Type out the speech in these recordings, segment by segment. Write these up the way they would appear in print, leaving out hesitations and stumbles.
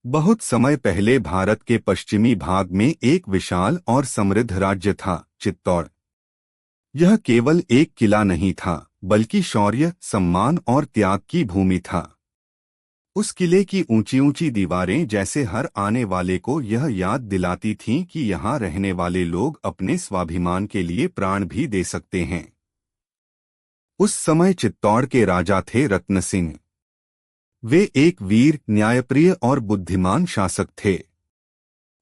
बहुत समय पहले भारत के पश्चिमी भाग में एक विशाल और समृद्ध राज्य था, चित्तौड़। यह केवल एक किला नहीं था, बल्कि शौर्य, सम्मान और त्याग की भूमि था। उस किले की ऊंची ऊंची दीवारें जैसे हर आने वाले को यह याद दिलाती थीं कि यहाँ रहने वाले लोग अपने स्वाभिमान के लिए प्राण भी दे सकते हैं। उस समय चित्तौड़ के राजा थे रत्न सिंह। वे एक वीर, न्यायप्रिय और बुद्धिमान शासक थे।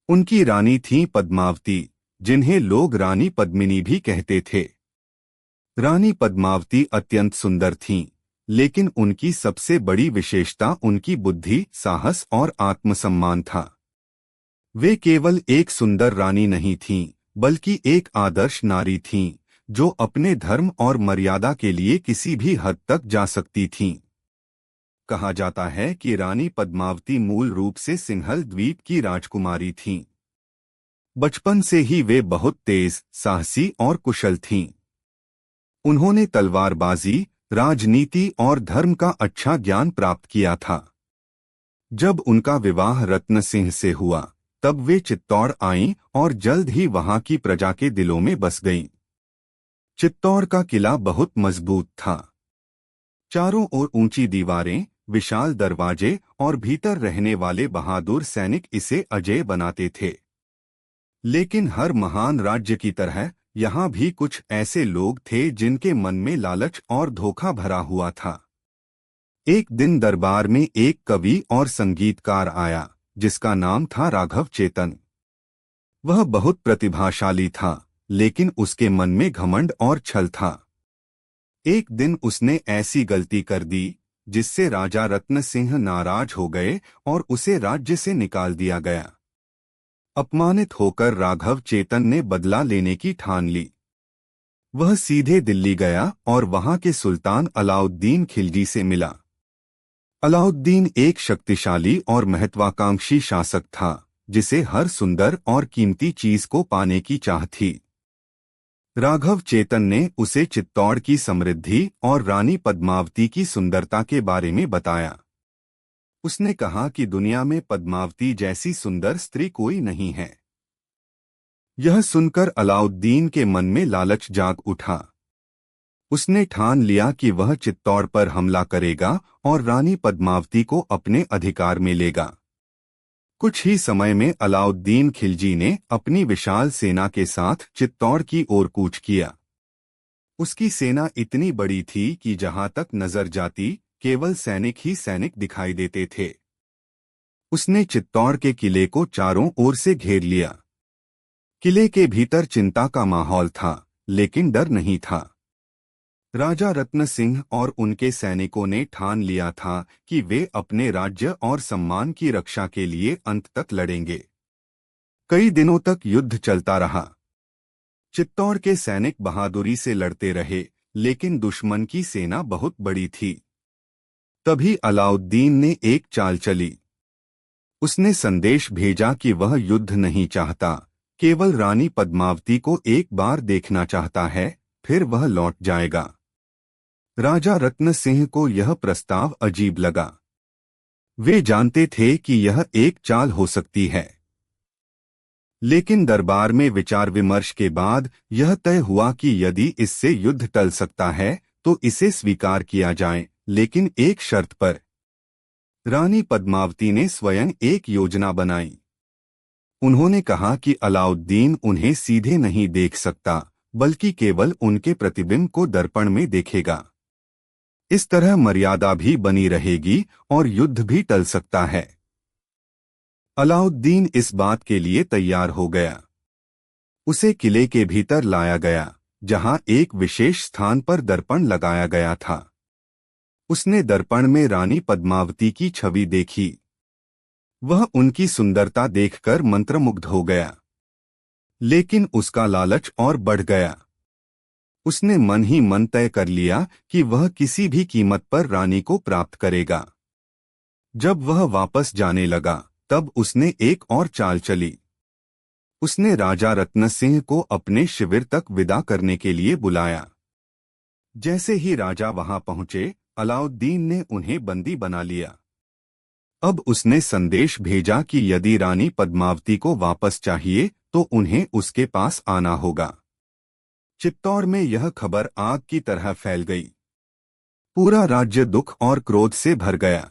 उनकी रानी थीं पद्मावती, जिन्हें लोग रानी पद्मिनी भी कहते थे। रानी पद्मावती अत्यंत सुंदर थीं, लेकिन उनकी सबसे बड़ी विशेषता उनकी बुद्धि, साहस और आत्मसम्मान था। वे केवल एक सुंदर रानी नहीं थीं, बल्कि एक आदर्श नारी थीं, जो अपने धर्म और मर्यादा के लिए किसी भी हद तक जा सकती थीं। कहा जाता है कि रानी पद्मावती मूल रूप से सिंहल द्वीप की राजकुमारी थीं। बचपन से ही वे बहुत तेज, साहसी और कुशल थीं। उन्होंने तलवारबाजी, राजनीति और धर्म का अच्छा ज्ञान प्राप्त किया था। जब उनका विवाह रत्न सिंह से हुआ, तब वे चित्तौड़ आईं और जल्द ही वहां की प्रजा के दिलों में बस गईं। चित्तौड़ का किला बहुत मजबूत था। चारों ओर ऊंची दीवारें, विशाल दरवाजे और भीतर रहने वाले बहादुर सैनिक इसे अजेय बनाते थे। लेकिन हर महान राज्य की तरह यहाँ भी कुछ ऐसे लोग थे जिनके मन में लालच और धोखा भरा हुआ था। एक दिन दरबार में एक कवि और संगीतकार आया, जिसका नाम था राघव चेतन। वह बहुत प्रतिभाशाली था, लेकिन उसके मन में घमंड और छल था। एक दिन उसने ऐसी गलती कर दी, जिससे राजा रत्न सिंह नाराज हो गए और उसे राज्य से निकाल दिया गया। अपमानित होकर राघव चेतन ने बदला लेने की ठान ली। वह सीधे दिल्ली गया और वहां के सुल्तान अलाउद्दीन खिलजी से मिला। अलाउद्दीन एक शक्तिशाली और महत्वाकांक्षी शासक था, जिसे हर सुंदर और कीमती चीज को पाने की चाह थी। राघव चेतन ने उसे चित्तौड़ की समृद्धि और रानी पद्मावती की सुंदरता के बारे में बताया। उसने कहा कि दुनिया में पद्मावती जैसी सुंदर स्त्री कोई नहीं है। यह सुनकर अलाउद्दीन के मन में लालच जाग उठा। उसने ठान लिया कि वह चित्तौड़ पर हमला करेगा और रानी पद्मावती को अपने अधिकार में लेगा। कुछ ही समय में अलाउद्दीन खिलजी ने अपनी विशाल सेना के साथ चित्तौड़ की ओर कूच किया। उसकी सेना इतनी बड़ी थी कि जहां तक नजर जाती, केवल सैनिक ही सैनिक दिखाई देते थे। उसने चित्तौड़ के किले को चारों ओर से घेर लिया। किले के भीतर चिंता का माहौल था, लेकिन डर नहीं था। राजा रत्न सिंह और उनके सैनिकों ने ठान लिया था कि वे अपने राज्य और सम्मान की रक्षा के लिए अंत तक लड़ेंगे। कई दिनों तक युद्ध चलता रहा। चित्तौड़ के सैनिक बहादुरी से लड़ते रहे, लेकिन दुश्मन की सेना बहुत बड़ी थी। तभी अलाउद्दीन ने एक चाल चली। उसने संदेश भेजा कि वह युद्ध नहीं चाहता, केवल रानी पद्मावती को एक बार देखना चाहता है, फिर वह लौट जाएगा। राजा रत्न सिंह को यह प्रस्ताव अजीब लगा। वे जानते थे कि यह एक चाल हो सकती है, लेकिन दरबार में विचार विमर्श के बाद यह तय हुआ कि यदि इससे युद्ध टल सकता है तो इसे स्वीकार किया जाए, लेकिन एक शर्त पर। रानी पद्मावती ने स्वयं एक योजना बनाई। उन्होंने कहा कि अलाउद्दीन उन्हें सीधे नहीं देख सकता, बल्कि केवल उनके प्रतिबिंब को दर्पण में देखेगा। इस तरह मर्यादा भी बनी रहेगी और युद्ध भी टल सकता है। अलाउद्दीन इस बात के लिए तैयार हो गया। उसे किले के भीतर लाया गया, जहां एक विशेष स्थान पर दर्पण लगाया गया था। उसने दर्पण में रानी पद्मावती की छवि देखी। वह उनकी सुंदरता देखकर मंत्रमुग्ध हो गया, लेकिन उसका लालच और बढ़ गया। उसने मन ही मन तय कर लिया कि वह किसी भी कीमत पर रानी को प्राप्त करेगा। जब वह वापस जाने लगा, तब उसने एक और चाल चली। उसने राजा रत्न सिंह को अपने शिविर तक विदा करने के लिए बुलाया। जैसे ही राजा वहां पहुंचे, अलाउद्दीन ने उन्हें बंदी बना लिया। अब उसने संदेश भेजा कि यदि रानी पद्मावती को वापस चाहिए तो उन्हें उसके पास आना होगा। चित्तौड़ में यह खबर आग की तरह फैल गई। पूरा राज्य दुख और क्रोध से भर गया।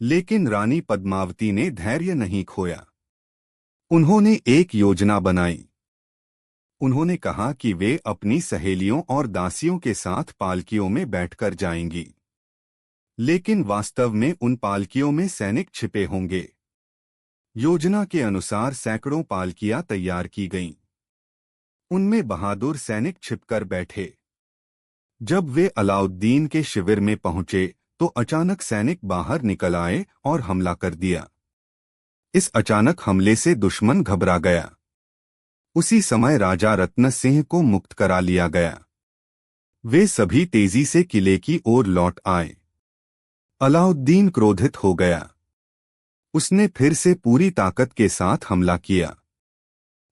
लेकिन रानी पद्मावती ने धैर्य नहीं खोया। उन्होंने एक योजना बनाई। उन्होंने कहा कि वे अपनी सहेलियों और दासियों के साथ पालकियों में बैठकर जाएंगी, लेकिन वास्तव में उन पालकियों में सैनिक छिपे होंगे। योजना के अनुसार सैकड़ों पालकियां तैयार की गईं। उनमें बहादुर सैनिक छिपकर बैठे। जब वे अलाउद्दीन के शिविर में पहुंचे तो अचानक सैनिक बाहर निकल आए और हमला कर दिया। इस अचानक हमले से दुश्मन घबरा गया। उसी समय राजा रत्न सिंह को मुक्त करा लिया गया। वे सभी तेजी से किले की ओर लौट आए। अलाउद्दीन क्रोधित हो गया। उसने फिर से पूरी ताकत के साथ हमला किया।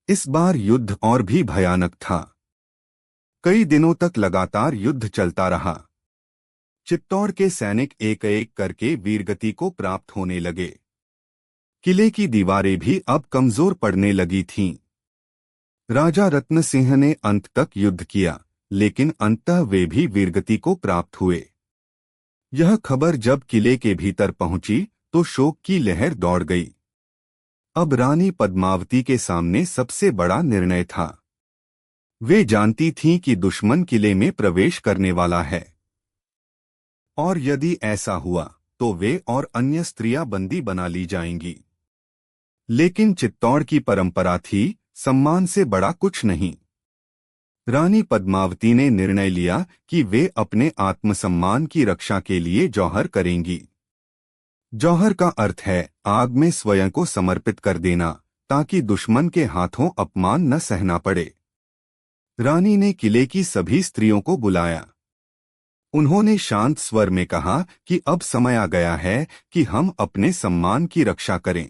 इस बार युद्ध और भी भयानक था। कई दिनों तक लगातार युद्ध चलता रहा। चित्तौड़ के सैनिक एक एक करके वीरगति को प्राप्त होने लगे। किले की दीवारें भी अब कमजोर पड़ने लगी थीं। राजा रत्न सिंह ने अंत तक युद्ध किया, लेकिन अंततः वे भी वीरगति को प्राप्त हुए। यह खबर जब किले के भीतर पहुंची तो शोक की लहर दौड़ गई। अब रानी पद्मावती के सामने सबसे बड़ा निर्णय था। वे जानती थीं कि दुश्मन किले में प्रवेश करने वाला है, और यदि ऐसा हुआ तो वे और अन्य स्त्रियां बंदी बना ली जाएंगी। लेकिन चित्तौड़ की परंपरा थी, सम्मान से बड़ा कुछ नहीं। रानी पद्मावती ने निर्णय लिया कि वे अपने आत्मसम्मान की रक्षा के लिए जौहर करेंगी। जौहर का अर्थ है आग में स्वयं को समर्पित कर देना, ताकि दुश्मन के हाथों अपमान न सहना पड़े। रानी ने किले की सभी स्त्रियों को बुलाया। उन्होंने शांत स्वर में कहा कि अब समय आ गया है कि हम अपने सम्मान की रक्षा करें।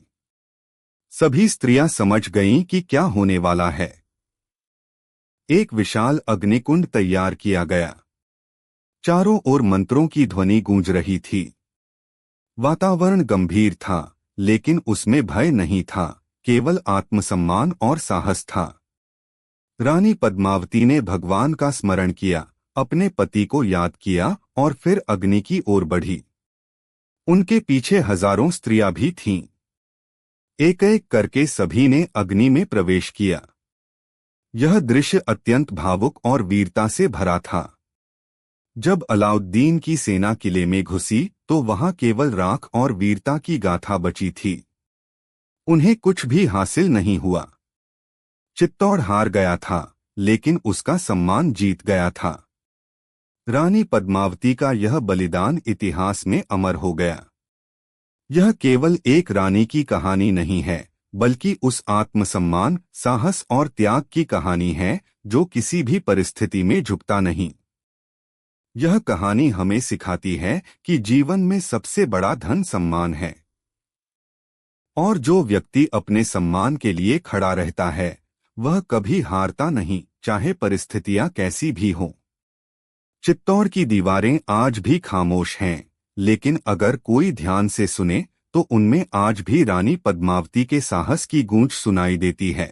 सभी स्त्रियां समझ गईं कि क्या होने वाला है। एक विशाल अग्निकुंड तैयार किया गया। चारों ओर मंत्रों की ध्वनि गूंज रही थी। वातावरण गंभीर था, लेकिन उसमें भय नहीं था, केवल आत्मसम्मान और साहस था। रानी पद्मावती ने भगवान का स्मरण किया, अपने पति को याद किया और फिर अग्नि की ओर बढ़ी। उनके पीछे हजारों स्त्रियां भी थीं। एक एक करके सभी ने अग्नि में प्रवेश किया। यह दृश्य अत्यंत भावुक और वीरता से भरा था। जब अलाउद्दीन की सेना किले में घुसी तो वहां केवल राख और वीरता की गाथा बची थी। उन्हें कुछ भी हासिल नहीं हुआ। चित्तौड़ हार गया था, लेकिन उसका सम्मान जीत गया था। रानी पद्मावती का यह बलिदान इतिहास में अमर हो गया। यह केवल एक रानी की कहानी नहीं है, बल्कि उस आत्मसम्मान, साहस और त्याग की कहानी है जो किसी भी परिस्थिति में झुकता नहीं। यह कहानी हमें सिखाती है कि जीवन में सबसे बड़ा धन सम्मान है, और जो व्यक्ति अपने सम्मान के लिए खड़ा रहता है वह कभी हारता नहीं, चाहे परिस्थितियां कैसी भी हों। चित्तौड़ की दीवारें आज भी खामोश हैं, लेकिन अगर कोई ध्यान से सुने तो उनमें आज भी रानी पद्मावती के साहस की गूंज सुनाई देती है।